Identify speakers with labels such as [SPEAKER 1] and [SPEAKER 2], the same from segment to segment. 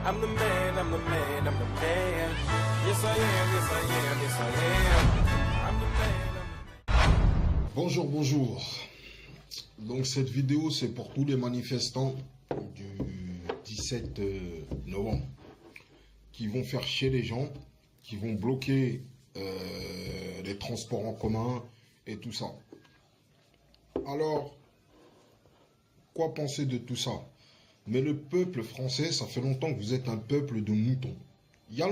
[SPEAKER 1] I'm the man, I'm the man, I'm the man. Yes I am, yes I am, yes I am. I'm the man, I'm the man.
[SPEAKER 2] Bonjour, bonjour. Donc cette vidéo c'est pour tous les manifestants du 17 novembre qui vont faire chier les gens, qui vont bloquer les transports en commun et tout ça. Alors, quoi penser de tout ça? Mais le peuple français, ça fait longtemps que vous êtes un peuple de moutons. Il y a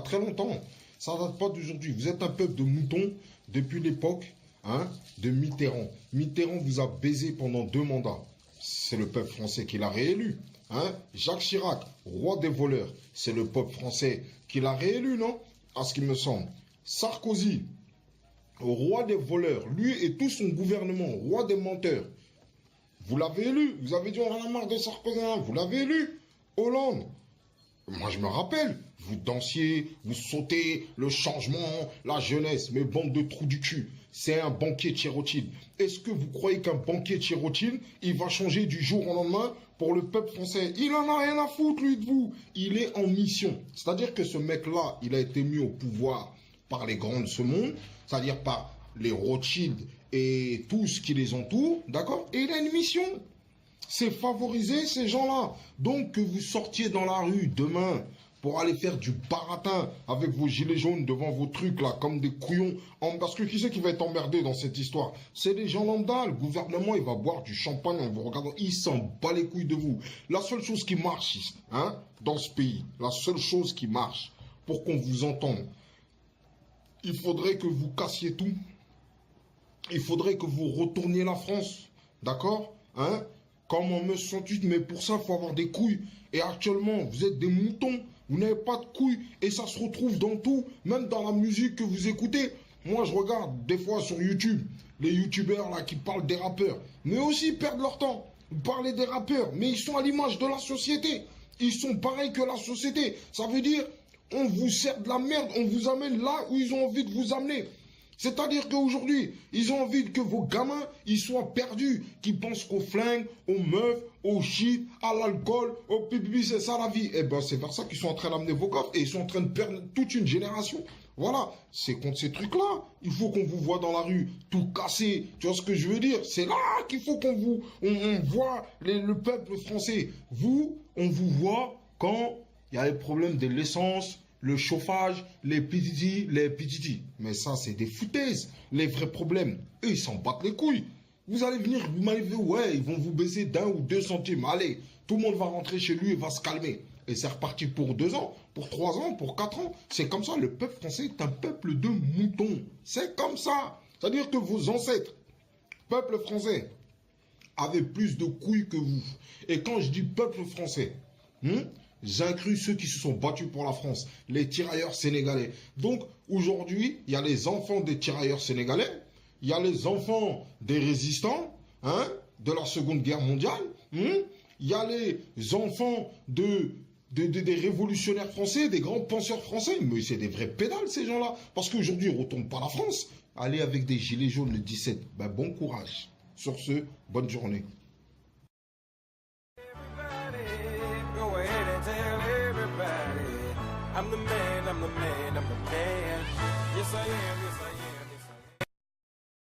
[SPEAKER 2] très longtemps. Ça ne date pas d'aujourd'hui. Vous êtes un peuple de moutons depuis l'époque de Mitterrand. Mitterrand vous a baisé pendant 2 mandats. C'est le peuple français qui l'a réélu. Jacques Chirac, roi des voleurs, c'est le peuple français qui l'a réélu, non? À ce qu'il me semble. Sarkozy, roi des voleurs, lui et tout son gouvernement, roi des menteurs. Vous l'avez élu. Vous avez dit on en a marre de Sarkozy, vous l'avez élu. Hollande. Moi je me rappelle, vous dansiez, vous sautez, le changement, la jeunesse, mais bande de trous du cul. C'est un banquier Tchérotil. Est-ce que vous croyez qu'un banquier Tchérotil, il va changer du jour au lendemain pour le peuple français? Il en a rien à foutre, lui, de vous. Il est en mission. C'est-à-dire que ce mec-là, il a été mis au pouvoir par les grands de ce monde, c'est-à-dire par les Rothschild et tout ce qui les entoure, d'accord? Et il a une mission. C'est favoriser ces gens-là. Donc que vous sortiez dans la rue demain pour aller faire du baratin avec vos gilets jaunes devant vos trucs là, comme des couillons. Parce que qui c'est qui va être emmerdé dans cette histoire? C'est les gens lambda. Le gouvernement, il va boire du champagne en vous regardant. Il s'en bat les couilles de vous. La seule chose qui marche, dans ce pays, la seule chose qui marche pour qu'on vous entende, il faudrait que vous cassiez tout. Il faudrait que vous retourniez la France. D'accord? Comme en mai 68, mais pour ça, il faut avoir des couilles. Et actuellement, vous êtes des moutons. Vous n'avez pas de couilles. Et ça se retrouve dans tout, même dans la musique que vous écoutez. Moi, je regarde des fois sur YouTube, les youtubeurs là qui parlent des rappeurs. Mais aussi, ils perdent leur temps. Vous parlez des rappeurs, mais ils sont à l'image de la société. Ils sont pareils que la société. Ça veut dire, on vous sert de la merde, on vous amène là où ils ont envie de vous amener. C'est-à-dire qu'aujourd'hui, ils ont envie que vos gamins, ils soient perdus, qu'ils pensent qu'aux flingues, aux meufs, au shit, à l'alcool, au pipi, c'est ça la vie. Eh ben, c'est vers ça qu'ils sont en train d'amener vos gosses et ils sont en train de perdre toute une génération. Voilà, c'est contre ces trucs-là. Il faut qu'on vous voit dans la rue, tout cassé. Tu vois ce que je veux dire? C'est là qu'il faut qu'on vous, on voit le peuple français. Vous, on vous voit quand il y a les problèmes de l'essence, le chauffage, les pititi. Mais ça, c'est des foutaises. Les vrais problèmes, eux, ils s'en battent les couilles. Vous allez venir, vous m'arrivez, ouais, ils vont vous baisser d'1 ou 2 centimes. Allez, tout le monde va rentrer chez lui et va se calmer. Et c'est reparti pour 2 ans, pour 3 ans, pour 4 ans. C'est comme ça, le peuple français est un peuple de moutons. C'est comme ça. C'est-à-dire que vos ancêtres, peuple français, avaient plus de couilles que vous. Et quand je dis peuple français, j'inclus ceux qui se sont battus pour la France, les tirailleurs sénégalais. Donc, aujourd'hui, il y a les enfants des tirailleurs sénégalais, il y a les enfants des résistants, de la Seconde Guerre mondiale, il y a les enfants des révolutionnaires français, des grands penseurs français. Mais c'est des vrais pédales, ces gens-là. Parce qu'aujourd'hui, ils ne retournent pas la France. Allez avec des gilets jaunes le 17. Ben, bon courage. Sur ce, bonne journée.
[SPEAKER 1] I'm the man, I'm the man, I'm the man. Yes I am.